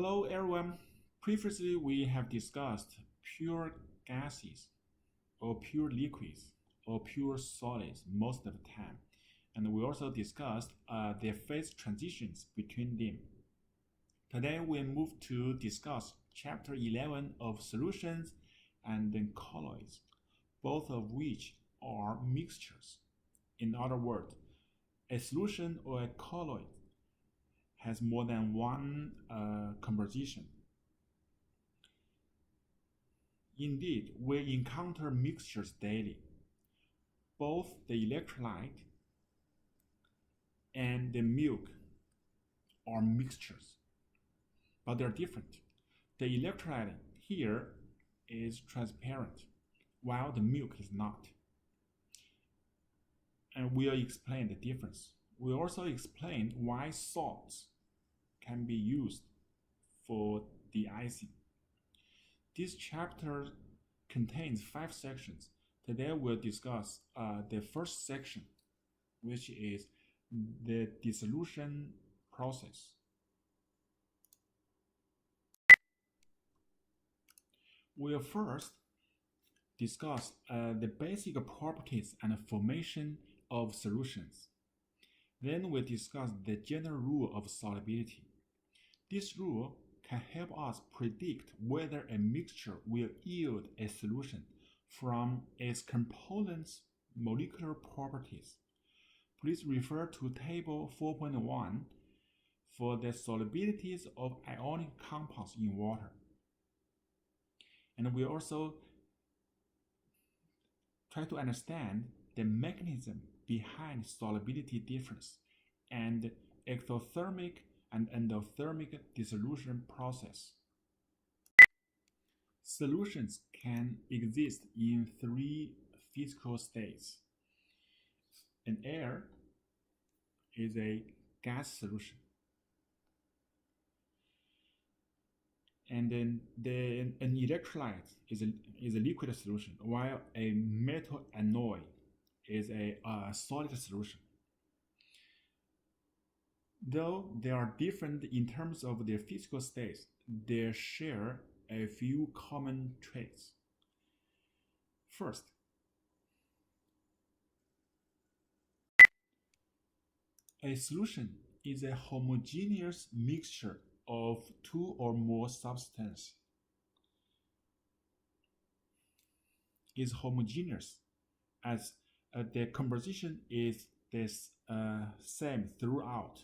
Hello everyone. Previously we have discussed pure gases or pure liquids or pure solids most of the time. And we also discussed their phase transitions between them. Today we move to discuss chapter 11 of solutions and then colloids, both of which are mixtures. In other words, a solution or a colloid has more than one composition. Indeed, we encounter mixtures daily. Both the electrolyte and the milk are mixtures, but they're different. The electrolyte here is transparent, while the milk is not. And we'll explain the difference. We'll also explain why salts can be used for de-icing. This chapter contains 5 sections. Today we'll discuss the first section, which is the dissolution process. We'll first discuss the basic properties and formation of solutions. Then we'll discuss the general rule of solubility. This rule can help us predict whether a mixture will yield a solution from its components' molecular properties. Please refer to Table 4.1 for the solubilities of ionic compounds in water. And we also try to understand the mechanism behind solubility difference and exothermic and endothermic dissolution process. Solutions can exist in 3 physical states. An air is a gas solution. And then an electrolyte is a liquid solution, while a metal alloy is a solid solution. Though they are different in terms of their physical states, they share a few common traits. First, a solution is a homogeneous mixture of 2 or more substances. Is homogeneous as the composition is the same throughout.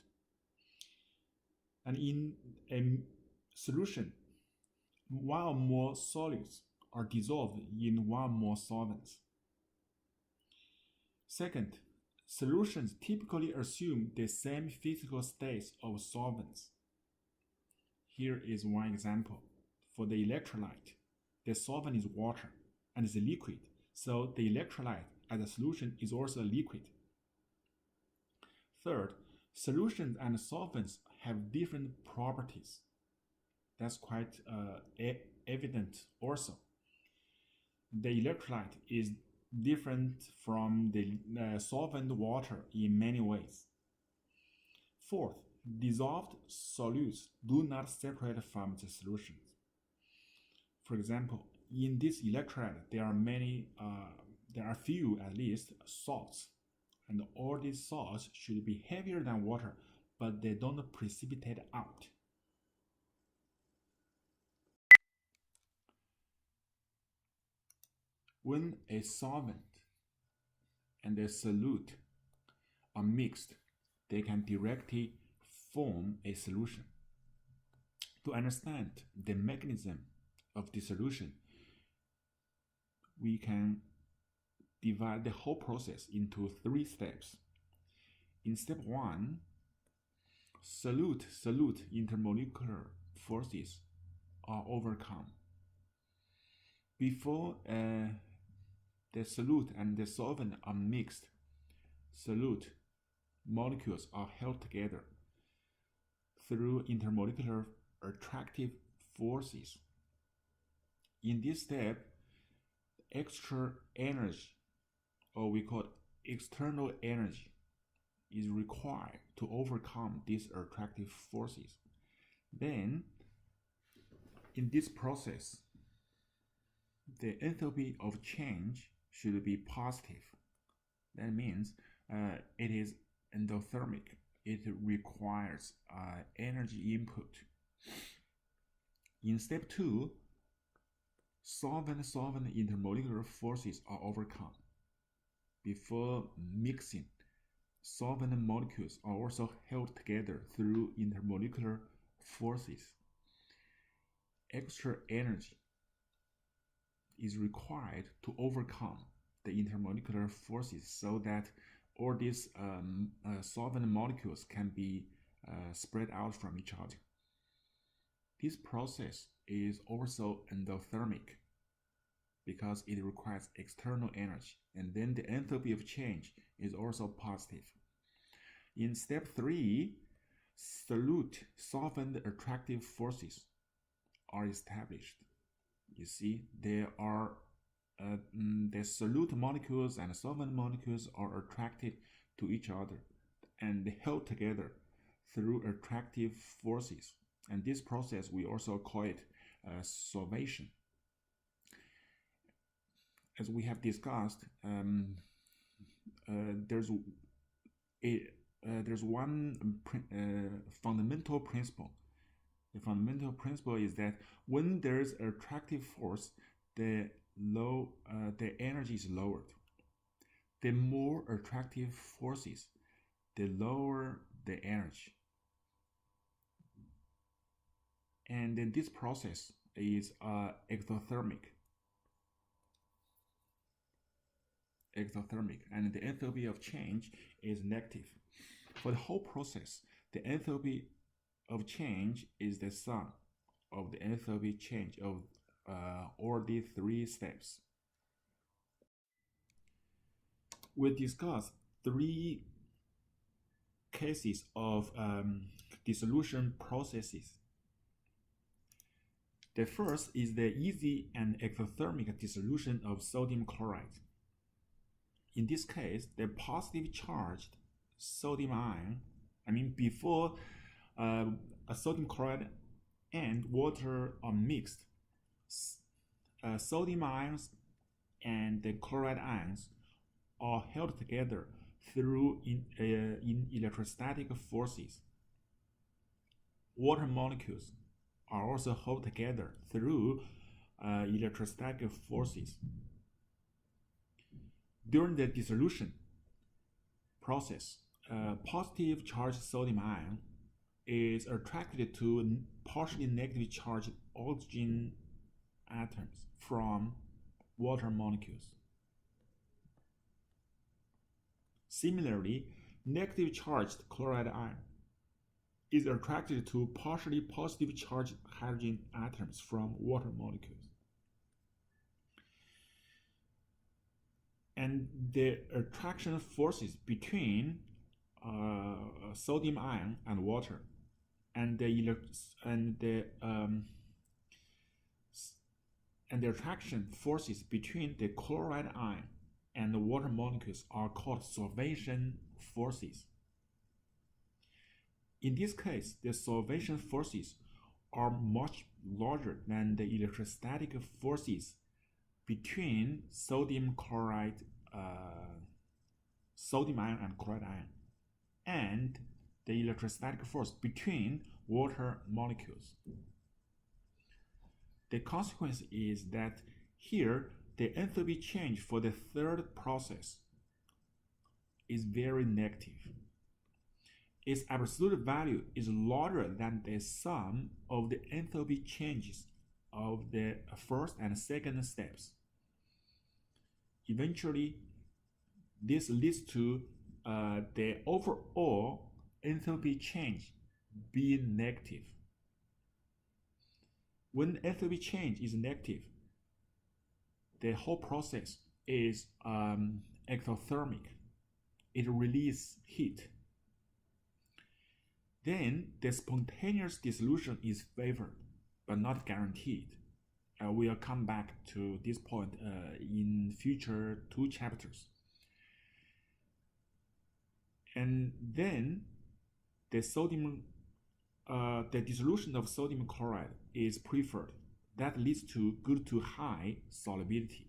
And in a solution, 1 or more solids are dissolved in 1 or more solvents. Second, solutions typically assume the same physical states of solvents. Here is one example. For the electrolyte, the solvent is water and is a liquid, so the electrolyte as a solution is also a liquid. Third, solutions and solvents have different properties. That's quite evident also. The electrolyte is different from the solvent water in many ways. Fourth, dissolved solutes do not separate from the solutions. For example, in this electrolyte, there are few at least salts, and all these salts should be heavier than water, but they don't precipitate out. When a solvent and a solute are mixed, they can directly form a solution. To understand the mechanism of dissolution, we can divide the whole process into 3 steps. In step 1, solute intermolecular forces are overcome. Before the solute and the solvent are mixed, solute molecules are held together through intermolecular attractive forces. In this step, extra energy, or we call it external energy, is required to overcome these attractive forces. Then In this process, the enthalpy of change should be positive. That means it is endothermic. It requires energy input. In step 2, solvent-solvent intermolecular forces are overcome. Before mixing, solvent molecules are also held together through intermolecular forces. Extra energy is required to overcome the intermolecular forces so that all these solvent molecules can be spread out from each other. This process is also endothermic because it requires external energy, and then the enthalpy of change is also positive. In step 3, solute-solvent attractive forces are established. You see, there are the solute molecules and solvent molecules are attracted to each other and held together through attractive forces. And this process, we also call it solvation. As we have discussed, there's one fundamental principle. The fundamental principle is that when there's an attractive force, the energy is lowered. The more attractive forces, the lower the energy. And then this process is exothermic, and the enthalpy of change is negative. For the whole process, the enthalpy of change is the sum of the enthalpy change of all the 3 steps. We discussed 3 cases of dissolution processes. The first is the easy and exothermic dissolution of sodium chloride. In this case, the positive charged sodium ion, before a sodium chloride and water are mixed, sodium ions and the chloride ions are held together through in electrostatic forces. Water molecules are also held together through electrostatic forces. During the dissolution process, positive charged sodium ion is attracted to partially negatively charged oxygen atoms from water molecules. Similarly, negative charged chloride ion is attracted to partially positive charged hydrogen atoms from water molecules. And the attraction forces between sodium ion and water, and the attraction forces between the chloride ion and the water molecules are called solvation forces. In this case, the solvation forces are much larger than the electrostatic forces between sodium ion and chloride ion, and the electrostatic force between water molecules. The consequence is that here the enthalpy change for the third process is very negative. Its absolute value is larger than the sum of the enthalpy changes of the first and second steps. Eventually, this leads to the overall enthalpy change being negative. When enthalpy change is negative, the whole process is exothermic. It releases heat. Then the spontaneous dissolution is favored, but not guaranteed. We'll come back to this point in future 2 chapters. And then the dissolution of sodium chloride is preferred That leads to good to high solubility.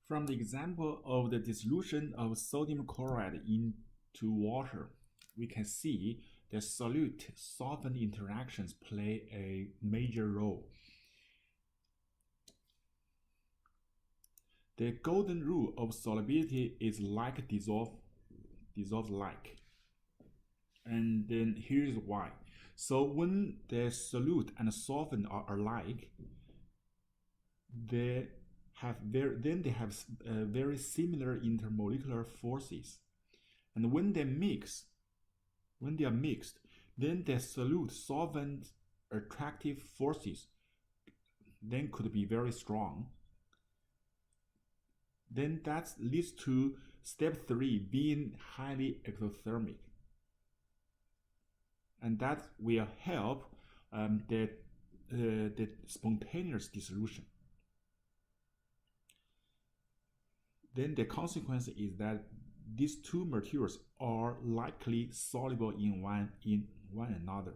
From the example of the dissolution of sodium chloride into water, we can see that solute-solvent interactions play a major role. The golden rule of solubility is like dissolve like. And then here's why. So when the solute and solvent are alike, they have very similar intermolecular forces. And when they are mixed, then the solute solvent attractive forces then could be very strong. Then that leads to step 3 being highly exothermic. And that will help the spontaneous dissolution. Then the consequence is that these two materials are likely soluble in one another.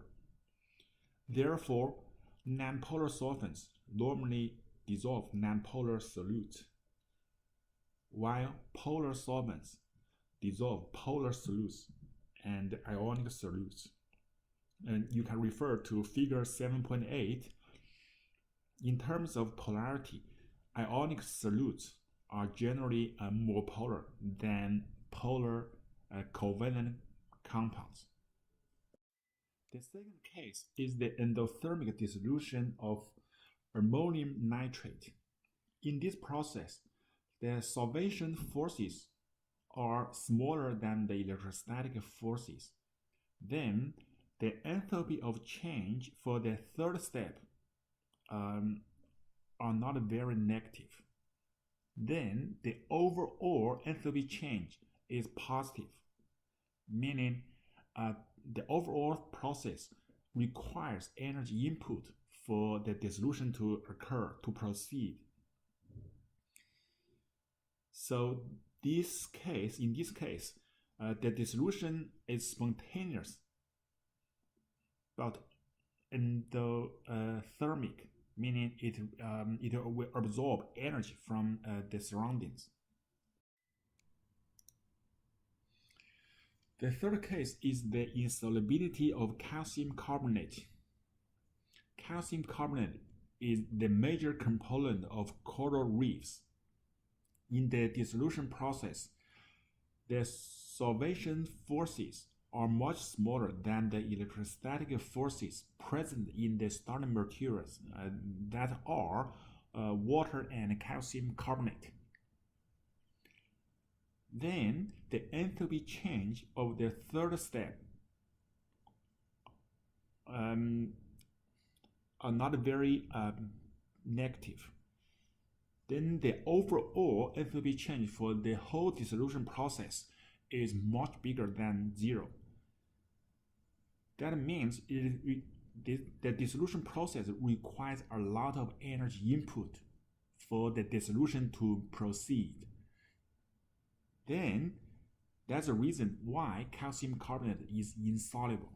Therefore, nonpolar solvents normally dissolve nonpolar solutes, while polar solvents dissolve polar solutes and ionic solutes. And you can refer to figure 7.8. In terms of polarity, ionic solutes are generally more polar than polar covalent compounds. The second case is the endothermic dissolution of ammonium nitrate. In this process, the solvation forces are smaller than the electrostatic forces. Then, the enthalpy of change for the third step are not very negative. Then the overall enthalpy change is positive, meaning the overall process requires energy input for the dissolution to occur, to proceed. So in this case, the dissolution is spontaneous, but endothermic, meaning it will absorb energy from the surroundings. The third case is the insolubility of calcium carbonate. Calcium carbonate is the major component of coral reefs. In the dissolution process, the solvation forces are much smaller than the electrostatic forces present in the starting materials that are water and calcium carbonate. Then the enthalpy change of the third step are not very negative. Then the overall enthalpy change for the whole dissolution process is much bigger than 0. That means the dissolution process requires a lot of energy input for the dissolution to proceed. Then that's the reason why calcium carbonate is insoluble.